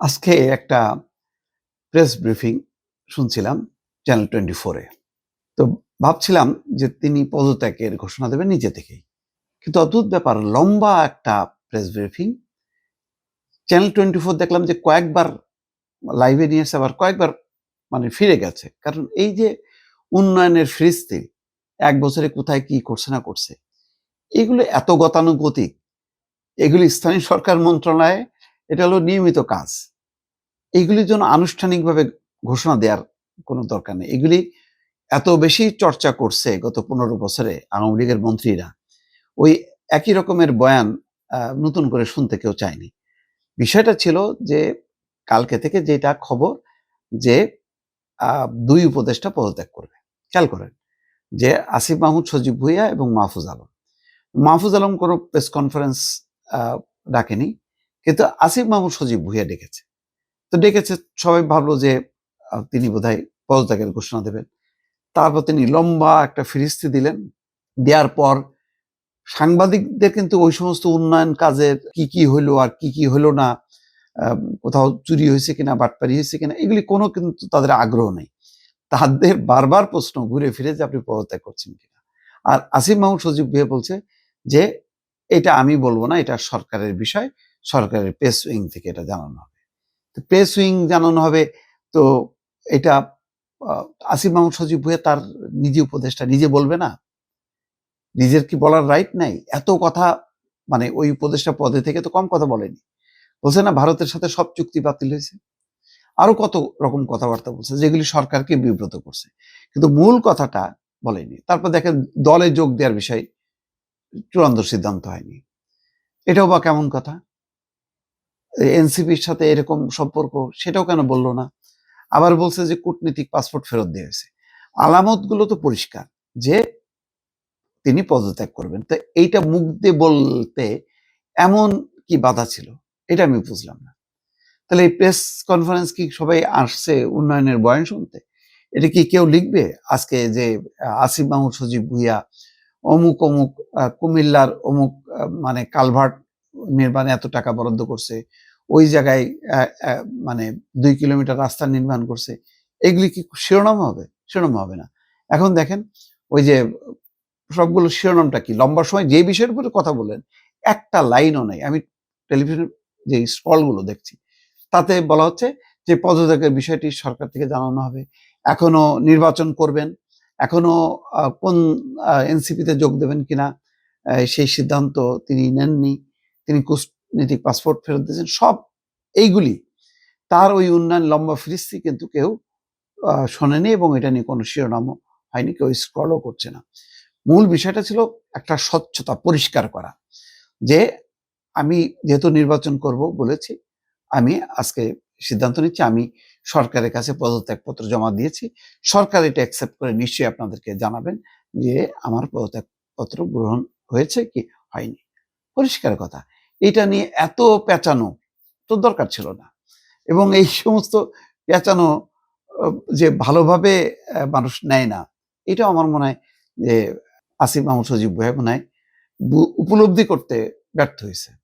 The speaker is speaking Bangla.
আজকে একটা প্রেস ব্রিফিং শুনছিলাম চ্যানেল 24 এ। তো ভাবছিলাম যে তিনি পদত্যাগের ঘোষণা দেবেন নিজে থেকেই। কিন্তু অদ্ভুত ব্যাপার, লম্বা একটা প্রেস ব্রিফিং। চ্যানেল 24 দেখলাম যে কয়েকবার লাইভে নিয়েছে, আবার কয়েকবার ফিরে গেছে। কারণ এই যে উন্নয়নের ফিরিস্তি ১ বছরে কোথায় কি করছে না করছে, এগুলো এত গতানুগতিক। এগুলি স্থানীয় সরকার মন্ত্রণালয়ে এটা হলো নিয়মিত কাজ। এইগুলির জন্য আনুষ্ঠানিকভাবে ঘোষণা দেওয়ার কোনো দরকার নেই। এগুলি এত বেশি চর্চা করছে গত ১৫ বছরে আওয়ামী লীগের মন্ত্রীরা, ওই একই রকমের বয়ান নতুন করে শুনতে কেউ চায়নি। বিষয়টা ছিল যে কালকে থেকে যেটা খবর যে ২ উপদেষ্টা পদত্যাগ করবে। খেয়াল করেন যে আসিফ মাহমুদ, সজীব ভুঁইয়া এবং মাহফুজ আলম। মাহফুজ আলম কোনো প্রেস কনফারেন্স আ ডাকেনি। কিন্তু আসিফ মাহমুদ, সজীব ভুঁইয়া ডেকেছে। তো ডেকেছে, সবাই ভাবলো যে তিনি বোধহয় পদত্যাগের ঘোষণা দেবেন। তারপর তিনি লম্বা একটা ফিরিস্তি দিলেন। দেওয়ার পর সাংবাদিকদের কিন্তু ওই সমস্ত উন্নয়ন কাজের কি হইলো আর কি হইলো না, কোথাও চুরি হয়েছে কিনা, বাটপারি হয়েছে কিনা, এগুলি কোনো কিন্তু তাদের আগ্রহ নেই। তাদের বারবার প্রশ্ন ঘুরে ফিরে যে আপনি পদত্যাগ করছেন কিনা। আর আসিফ মাহমুদ, সজীব ভুঁইয়া বলছে যে এটা আমি বলবো না, এটা সরকারের বিষয়, সরকারের প্রেস উইং থেকে এটা জানানো হবে। প্রেস উইং জানানো হবে। তো এটা আসিফ মাহমুদ, সজীব ভুঁইয়া তার নিজে উপদেষ্টা, নিজে বলবে না? নিজের কি বলার রাইট নাই? এত কথা, ওই উপদেষ্টা পদে থেকে তো কম কথা বলেনি। বলছে না ভারতের সাথে সব চুক্তি বাতিল হয়েছে। আরো কত রকম কথাবার্তা বলছে যেগুলি সরকারকে বিব্রত করছে। কিন্তু মূল কথাটা বলেনি। তারপর দেখেন দলে যোগ দেওয়ার বিষয় চূড়ান্ত সিদ্ধান্ত হয়নি। এটাও বা কেমন কথা? এনসিপির সাথে এরকম সম্পর্ক, সেটাও কেন বলল না? আবার বলছে যে কূটনীতিক পাসপোর্ট ফেরত দিয়েছে। আলামতগুলো তো পরিষ্কার যে তিনি পদত্যাগ করবেন। তো এইটা মুখ দিয়ে বলতে এমন কি বাধা ছিল? এটা আমি বুঝলাম না। তাহলে এই প্রেস কনফারেন্স কি সবাই আসছে উন্নয়নের বয়ান শুনতে? এটা কি কেউ লিখবে? আজকে যে আসিফ মাহমুদ, সজীব ভুঁইয়া অমুক কুমিল্লার অমুক কালভার্ট নির্মাণে এত টাকা বরাদ্দ করছে। ওই জায়গায় অ্যা অ্যা মানে ২ কিলোমিটার রাস্তা নির্মাণ করছে। এগুলি কি শিরোনাম হবে? শিরোনাম হবে না। এখন দেখেন ওই যে সবগুলো শিরোনামটা কি? লম্বা সময় যে বিষয়ের উপরে কথা বললেন, একটা লাইনও নাই। আমি টেলিভিশনের যে স্ক্রল গুলো দেখছি, তাতে বলা হচ্ছে যে পদত্যাগের বিষয়টি সরকার থেকে জানানো হবে। এখনো নির্বাচন করবেন। এখনো কোন এনসিপিতে যোগ দেবেন কিনা সেই সিদ্ধান্ত তিনি নেননি। তিনি কূটনীতিক পাসপোর্ট ফেরত দিয়েছেন। সব এইগুলি তার ওই উন্নয়ন লম্বা ফিরিস্তি কিন্তু কেউ শোনেনি এবং এটা নিয়ে কোনো শিরোনামও হয়নি। কেউ স্ক্রলও করছে না। মূল বিষয়টা ছিল একটা স্বচ্ছতা পরিষ্কার করা যে আমি যেহেতু নির্বাচন করব বলেছি, আমি আজকে সিদ্ধান্ত নিচ্ছি, আমি সরকারের কাছে পদত্যাগপত্র জমা দিয়েছি। সরকার এটা অ্যাকসেপ্ট করে নিশ্চয়ই আপনাদেরকে জানাবেন যে আমার পদত্যাগপত্র গ্রহণ হয়েছে কি হয়নি। পরিষ্কার কথা। এটা নিয়ে এত পেঁচানো তো দরকার ছিল না। এবং এই সমস্ত পেঁচানো অ যে ভালোভাবে মানুষ নেয় না, এটাও আমার মনে হয় যে আসিফ মাহমুদ, সজীব ভুঁইয়া মনে হয় উপলব্ধি করতে ব্যর্থ হইছে।